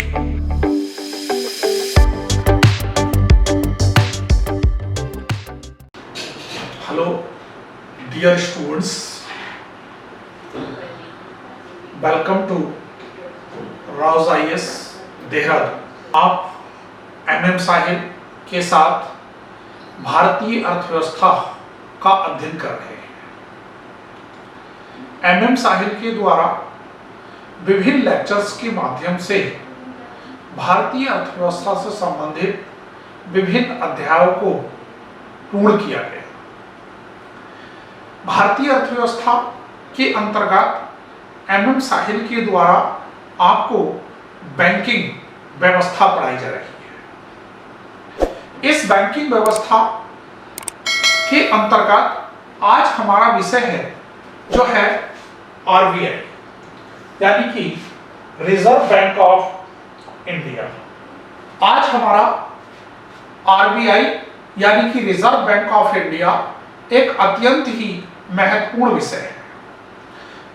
Hello dear students, welcome to Rouse IAS Dehradun. आप एमएम साहिल के साथ भारतीय अर्थव्यवस्था का अध्ययन कर रहे हैं। एमएम साहिल के द्वारा विभिन्न लेक्चर्स के माध्यम से भारतीय अर्थव्यवस्था से संबंधित विभिन्न अध्यायों को पूर्ण किया गया। भारतीय अर्थव्यवस्था के अंतर्गत एमएम साहिल के द्वारा आपको बैंकिंग व्यवस्था पढ़ाई जा रही है। इस बैंकिंग व्यवस्था के अंतर्गत आज हमारा विषय है जो है आरबीआई, यानी कि रिजर्व बैंक ऑफ इंडिया। आज हमारा आरबीआई यानी कि रिजर्व बैंक ऑफ इंडिया एक अत्यंत ही महत्वपूर्ण विषय है,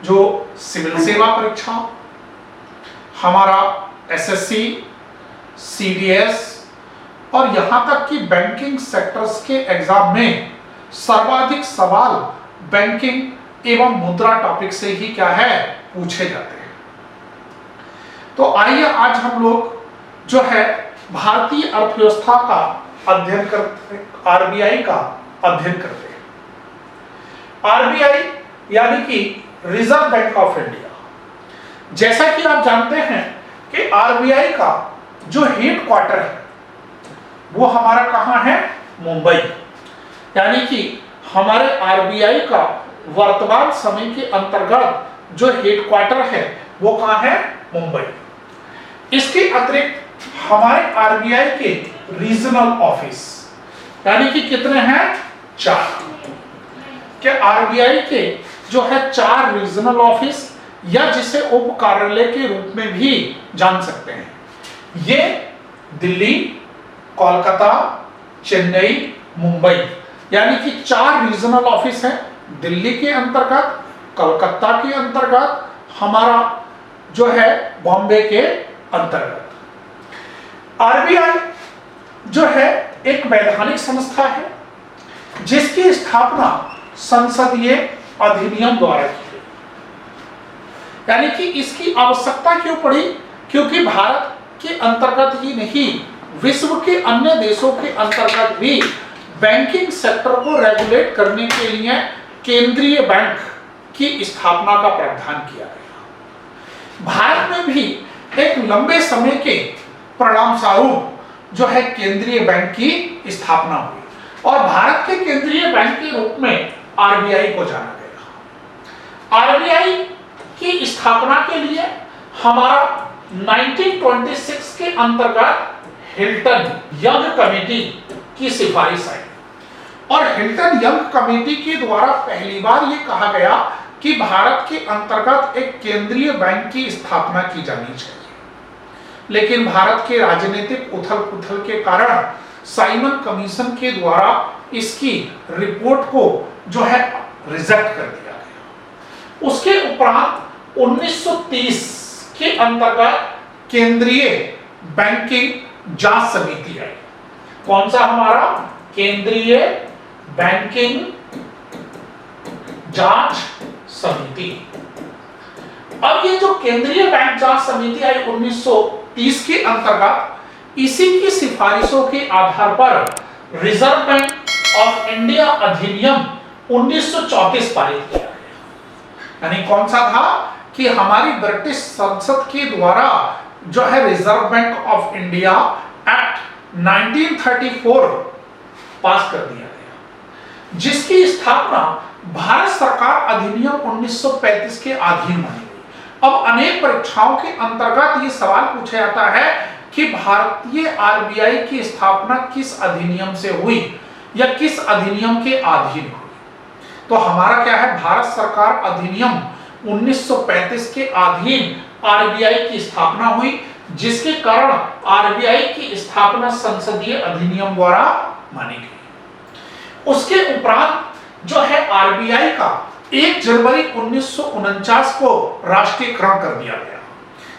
जो सिविल सेवा परीक्षा, हमारा एसएससी, सीडीएस और यहां तक कि बैंकिंग सेक्टर्स के एग्जाम में सर्वाधिक सवाल बैंकिंग एवं मुद्रा टॉपिक से ही क्या है पूछे जाते हैं। तो आइए आज हम लोग जो है भारतीय अर्थव्यवस्था का अध्ययन करते हैं, आरबीआई का अध्ययन करते हैं। आरबीआई यानी कि रिजर्व बैंक ऑफ इंडिया। जैसा कि आप जानते हैं कि आरबीआई का जो हेड क्वार्टर है वो हमारा कहां है? मुंबई। यानी कि हमारे आरबीआई का वर्तमान समय के अंतर्गत जो हेड क्वार्टर है वो कहां है? मुंबई। इसके अतिरिक्त हमारे आरबीआई के रीजनल ऑफिस यानी कि कितने हैं? 4 के आरबीआई के जो है 4 रीजनल ऑफिस या जिसे उप कार्यालय के रूप में भी जान सकते हैं। ये दिल्ली, कोलकाता, चेन्नई, मुंबई यानी कि 4 रीजनल ऑफिस हैं। दिल्ली के अंतर्गत, कोलकाता के अंतर्गत, हमारा जो है बॉम्बे के अंतर्गत। आरबीआई जो है एक वैधानिक संस्था है जिसकी स्थापना संसदीय अधिनियम द्वारा की गई। यानी कि इसकी आवश्यकता क्यों पड़ी? क्योंकि भारत के अंतर्गत ही नहीं, विश्व के अन्य देशों के अंतर्गत भी बैंकिंग सेक्टर को रेगुलेट करने के लिए केंद्रीय बैंक की स्थापना का प्रावधान किया गया। भारत में भी एक लंबे समय के परिणाम स्वरूप जो है केंद्रीय बैंक की स्थापना हुई और भारत के केंद्रीय बैंक के रूप में आरबीआई को जाना गया। आरबीआई की स्थापना के लिए हमारा 1926 के अंतर्गत हिल्टन यंग कमेटी की सिफारिश आई और हिल्टन यंग कमेटी के द्वारा पहली बार यह कहा गया कि भारत के अंतर्गत एक केंद्रीय बैंक की स्थापना की जानी चाहिए। लेकिन भारत के राजनीतिक उथल-पुथल के कारण साइमन कमीशन के द्वारा इसकी रिपोर्ट को जो है रिजेक्ट कर दिया गया। उसके उपरांत 1930 के अंतर्गत केंद्रीय बैंकिंग जांच समिति आई। कौन सा? हमारा केंद्रीय बैंकिंग जांच समिति। अब ये जो केंद्रीय बैंक जांच समिति आई 1930 के अंतर्गत, इसी की सिफारिशों के आधार पर रिजर्व बैंक ऑफ इंडिया अधिनियम 1934 पारित किया गया। यानी कौन सा था कि हमारी ब्रिटिश संसद के द्वारा जो है reserve bank of India act 1934 पास कर दिया गया, जिसकी स्थापना भारत सरकार अधिनियम 1935 के अधीन मानी गई। अब अनेक परीक्षाओं के अंतर्गत ये सवाल पूछा जाता है कि भारतीय आरबीआई की स्थापना किस अधिनियम से हुई या किस अधिनियम के अधीन हुई? तो हमारा क्या है? भारत सरकार अधिनियम 1935 के अधीन आरबीआई की स्थापना हुई, जिसके कारण आरबीआई की स्थापना संसदीय अधिनियम द्वारा मानी गई। उसके उपरांत जो है आरबीआई का 1 जनवरी 1949 को राष्ट्रीयकरण कर दिया गया,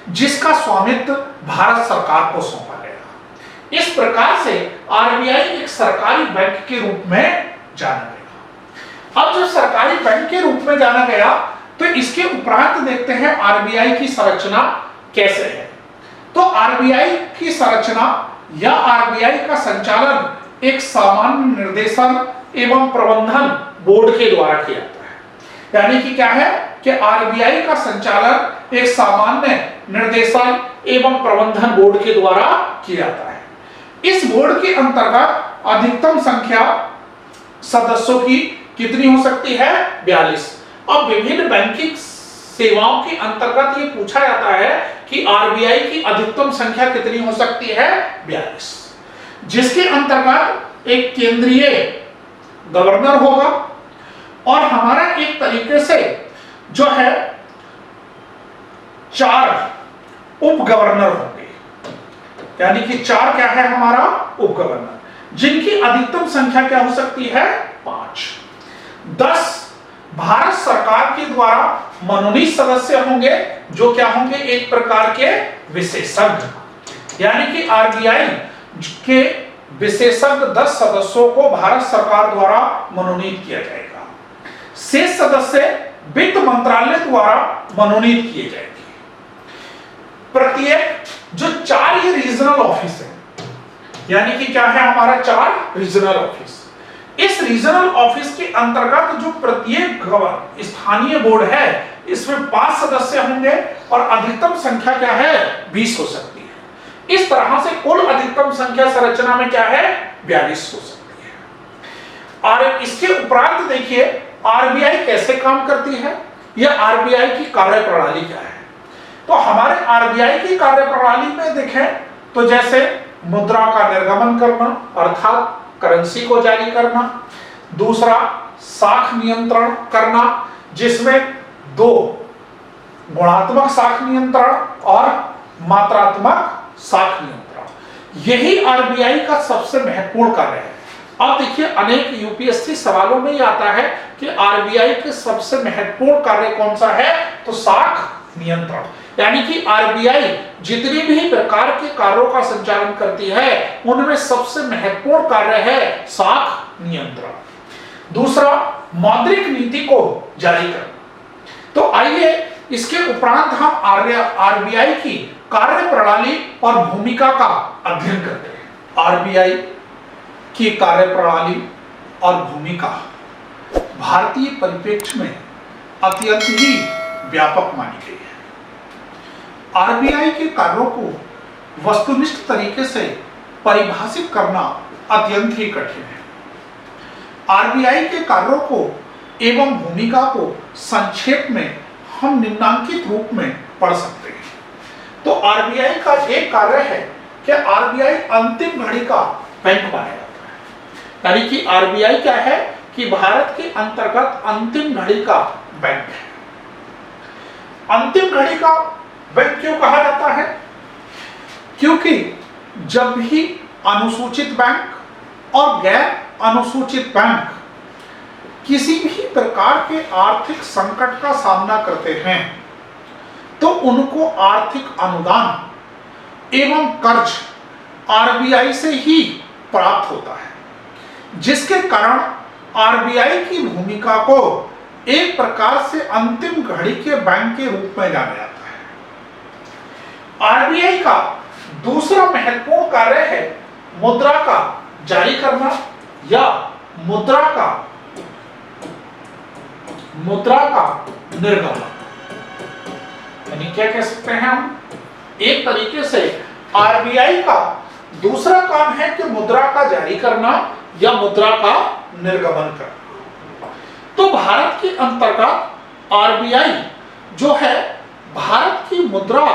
जिसका स्वामित्व भारत सरकार को सौंपा गया। इस प्रकार से आरबीआई एक सरकारी बैंक के रूप में जाना गया। अब जब सरकारी बैंक के रूप में जाना गया तो इसके उपरांत देखते हैं आरबीआई की संरचना कैसे है। तो आरबीआई की संरचना या आरबीआई का संचालन एक सामान्य निर्देशन एवं प्रबंधन बोर्ड के द्वारा किया जाता है। यानी कि क्या है कि आरबीआई का संचालन एक सामान्य निर्देशन एवं प्रबंधन बोर्ड के द्वारा किया जाता है। इस बोर्ड के अंतर्गत अधिकतम संख्या सदस्यों की कितनी हो सकती है? 42। अब विभिन्न बैंकिंग सेवाओं के अंतर्गत ये पूछा जाता है कि आरबीआई की अधिकतम संख्या कितनी हो सकती है? 42, जिसके अंतर्गत एक केंद्रीय गवर्नर होगा और हमारा एक तरीके से जो है 4 उप गवर्नर होंगे। यानी कि 4 क्या है हमारा? उप गवर्नर, जिनकी अधिकतम संख्या क्या हो सकती है? 5। 10 भारत सरकार के द्वारा मनोनीत सदस्य होंगे, जो क्या होंगे? एक प्रकार के विशेषज्ञ। यानी कि आरबीआई के विशेषज्ञ 10 सदस्यों को भारत सरकार द्वारा मनोनीत किया जाएगा। शेष सदस्य वित्त मंत्रालय द्वारा मनोनीत किए जाएंगे। प्रत्येक जो 4 ये रीजनल ऑफिस है, यानी कि क्या है हमारा? 4 रीजनल ऑफिस। इस रीजनल ऑफिस के अंतर्गत जो प्रत्येक स्थानीय बोर्ड है, इसमें 5 सदस्य होंगे और अधिकतम संख्या क्या है? 20 हो सकती है। इस तरह से कुल अधिकतम संख्या संरचना में क्या है? 42 हो सकती है। और इसके उपरांत देखिए आरबीआई कैसे काम करती है, यह आरबीआई की कार्यप्रणाली क्या है। तो हमारे आरबीआई की कार्यप्रणाली में देखें तो जैसे मुद्रा का निर्गमन करना अर्थात करेंसी को जारी करना, दूसरा साख नियंत्रण करना जिसमें 2 गुणात्मक साख नियंत्रण और मात्रात्मक साख नियंत्रण, यही आरबीआई का सबसे महत्वपूर्ण कार्य है। अब देखिए अनेक यूपीएससी सवालों में ये आता है कि आरबीआई के सबसे महत्वपूर्ण कार्य कौन सा है? तो साख नियंत्रण। यानी कि आरबीआई जितने भी प्रकार के कार्यों का संचालन करती है उनमें सबसे महत्वपूर्ण कार्य है साख नियंत्रण। दूसरा मौद्रिक नीति को जारी करना। तो आइए इसके उपरांत हम आरबीआई की कार्यप्रणाली और भूमिका का अध्ययन करते हैं। आरबीआई की कार्यप्रणाली और भूमिका भारतीय परिप्रेक्ष्य में अत्यंत ही व्यापक मानी गई है। आरबीआई के कार्यों को वस्तुनिष्ठ तरीके से परिभाषित करना अत्यंत ही कठिन है। आरबीआई के कार्यों को एवं भूमिका को संक्षेप में हम निम्नांकित रूप में पढ़ सकते हैं। तो आरबीआई का एक कार्य है कि आरबीआई अंतिम घड़ी का बैंक माना जाता है। यानी कि आरबीआई क्या है कि भारत के अंतर्गत अंतिम घड़ी का बैंक है। अंतिम घड़ी का बैंक क्यों कहा जाता है? क्योंकि जब भी अनुसूचित बैंक और गैर अनुसूचित बैंक किसी भी प्रकार के आर्थिक संकट का सामना करते हैं तो उनको आर्थिक अनुदान एवं कर्ज आरबीआई से ही प्राप्त होता है, जिसके कारण आरबीआई की भूमिका को एक प्रकार से अंतिम घड़ी के बैंक के रूप में जाना जाता है। आरबीआई का दूसरा महत्वपूर्ण कार्य है मुद्रा का जारी करना या मुद्रा का निर्गमन। यानी क्या कह सकते हैं हम? एक तरीके से आरबीआई का दूसरा काम है कि मुद्रा का जारी करना या मुद्रा का निर्गमन करना। तो भारत के अंतर्गत आरबीआई जो है भारत की मुद्रा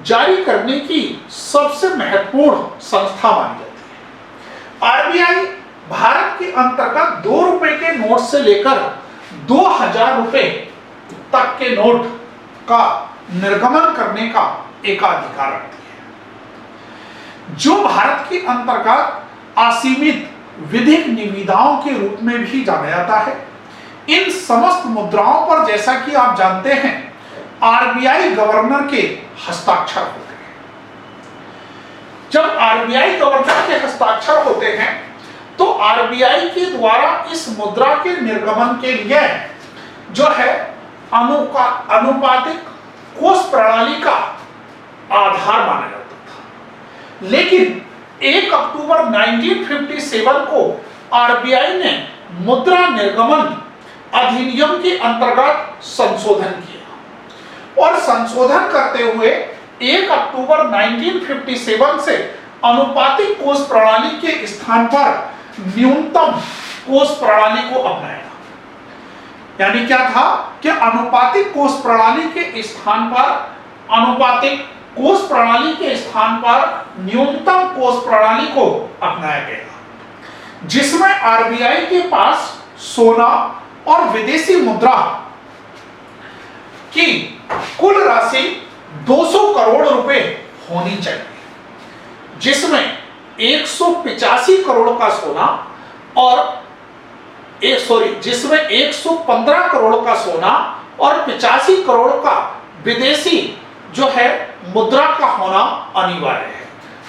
जारी करने की सबसे महत्वपूर्ण संस्था मानी जाती है। आरबीआई भारत के अंतर्गत 2 रुपए के नोट से लेकर 2000 रुपए तक के नोट का निर्गमन करने का एकाधिकार रखती है, जो भारत के अंतर्गत असीमित विधिक निविदाओं के रूप में भी जाना जाता है। इन समस्त मुद्राओं पर जैसा कि आप जानते हैं आरबीआई गवर्नर के हस्ताक्षर होते हैं। जब आरबीआई गवर्नर के हस्ताक्षर होते हैं तो आरबीआई के द्वारा इस मुद्रा के निर्गमन के लिए जो है अनुपातिक कोष प्रणाली का आधार माना जाता था। लेकिन 1 अक्टूबर 1957 को आरबीआई ने मुद्रा निर्गमन अधिनियम के अंतर्गत संशोधन किया और संशोधन करते हुए 1 अक्टूबर 1957 से अनुपातिक कोष प्रणाली के स्थान पर न्यूनतम कोष प्रणाली को अपनाया। यानी क्या था कि अनुपातिक कोष प्रणाली के स्थान पर न्यूनतम कोष प्रणाली को अपनाया गया, जिसमें आरबीआई के पास सोना और विदेशी मुद्रा की कुल राशि 200 करोड़ रुपए होनी चाहिए, जिसमें 185 करोड़ का सोना और जिसमें 115 करोड़ का सोना और 85 करोड़ का विदेशी जो है मुद्रा का होना अनिवार्य है।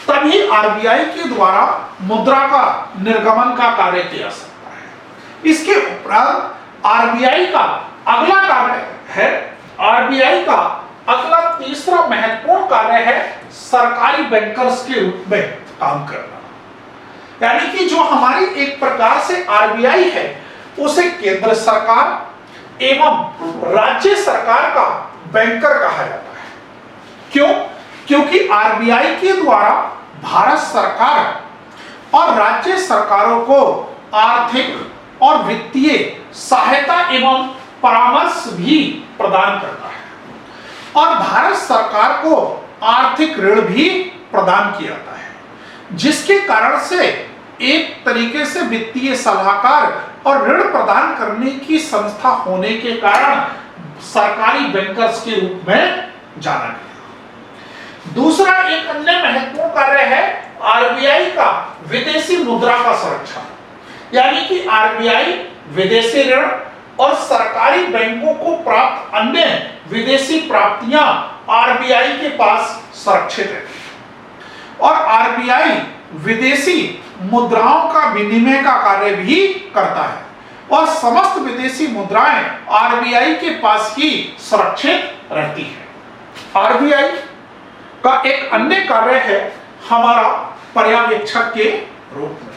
तभी आरबीआई के द्वारा मुद्रा का निर्गमन का कार्य किया सकता है। इसके उपरांत आरबीआई का अगला कार्य है, आरबीआई का अगला तीसरा महत्वपूर्ण कार्य है सरकारी बैंकर्स के रूप में काम करना। यानी कि जो हमारी एक प्रकार से आरबीआई है उसे केंद्र सरकार एवं राज्य सरकार का बैंकर कहा जाता है। क्यों? क्योंकि आरबीआई के द्वारा भारत सरकार और राज्य सरकारों को आर्थिक और वित्तीय सहायता एवं परामर्श भी प्रदान करता है और भारत सरकार को आर्थिक ऋण भी प्रदान किया जाता है, जिसके कारण से एक तरीके से वित्तीय सलाहकार और ऋण प्रदान करने की संस्था होने के कारण सरकारी बैंकर्स के रूप में जाना गया। दूसरा एक अन्य महत्वपूर्ण कार्य है आरबीआई का विदेशी मुद्रा का संरक्षण। यानी कि आरबीआई विदेशी ऋण और सरकारी बैंकों को प्राप्त अन्य विदेशी प्राप्तियां आरबीआई के पास सुरक्षित है और आरबीआई विदेशी मुद्राओं का विनिमय का कार्य भी करता है और समस्त विदेशी मुद्राएं आरबीआई के पास ही सुरक्षित रहती है। आरबीआई का एक अन्य कार्य है हमारा पर्यवेक्षक के रूप में।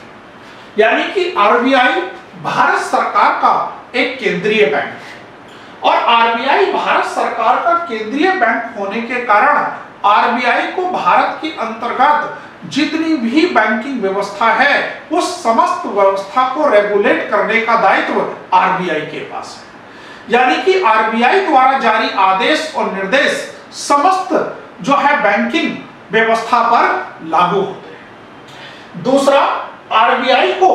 यानी कि आरबीआई भारत सरकार का एक केंद्रीय बैंक है और आरबीआई भारत सरकार का केंद्रीय बैंक होने के कारण आरबीआई को भारत के अंतर्गत जितनी भी बैंकिंग व्यवस्था है उस समस्त व्यवस्था को रेगुलेट करने का दायित्व आरबीआई के पास है। यानी कि आरबीआई द्वारा जारी आदेश और निर्देश समस्त जो है बैंकिंग व्यवस्था पर लागू होते हैं। दूसरा, आरबीआई को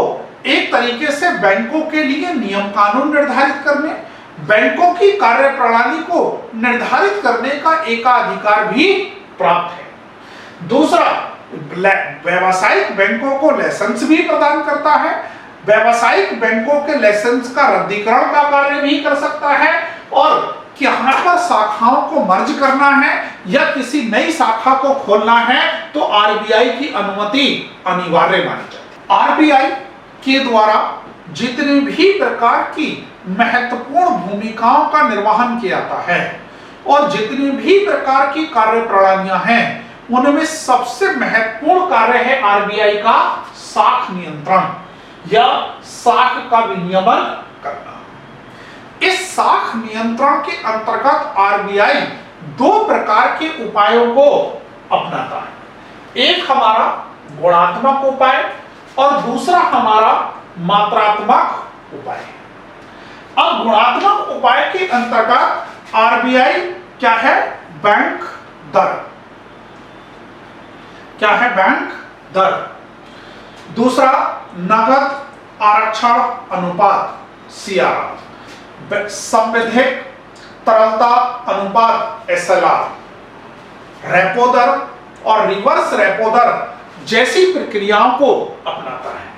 एक तरीके से बैंकों के लिए नियम कानून निर्धारित करने, बैंकों की कार्य प्रणाली को निर्धारित करने का एकाधिकार भी प्राप्त है। दूसरा, व्यावसायिक बैंकों को लाइसेंस भी प्रदान करता है, व्यावसायिक बैंकों के लाइसेंस का रद्दीकरण का कार्य भी कर सकता है और कहां पर शाखाओं को मर्ज करना है या किसी नई शाखा को खोलना है तो आरबीआई की अनुमति अनिवार्य मानी जाती है। आरबीआई के द्वारा जितनी भी प्रकार की महत्वपूर्ण भूमिकाओं का निर्वहन किया जाता है और जितनी भी प्रकार की कार्य प्रणालियां हैं उनमें सबसे महत्वपूर्ण कार्य है आरबीआई का साख नियंत्रण या साख का विनियमन करना। इस साख नियंत्रण के अंतर्गत आरबीआई दो प्रकार के उपायों को अपनाता है। एक हमारा गुणात्मक उपाय और दूसरा हमारा मात्रात्मक उपाय। अब गुणात्मक उपाय के अंतर्गत आरबीआई क्या है? बैंक दर। क्या है? बैंक दर। दूसरा, नगद आरक्षण अनुपात सीआरआर, संविधिक तरलता अनुपात एसएलआर, रेपो दर और रिवर्स रेपो दर जैसी प्रक्रियाओं को अपनाता है।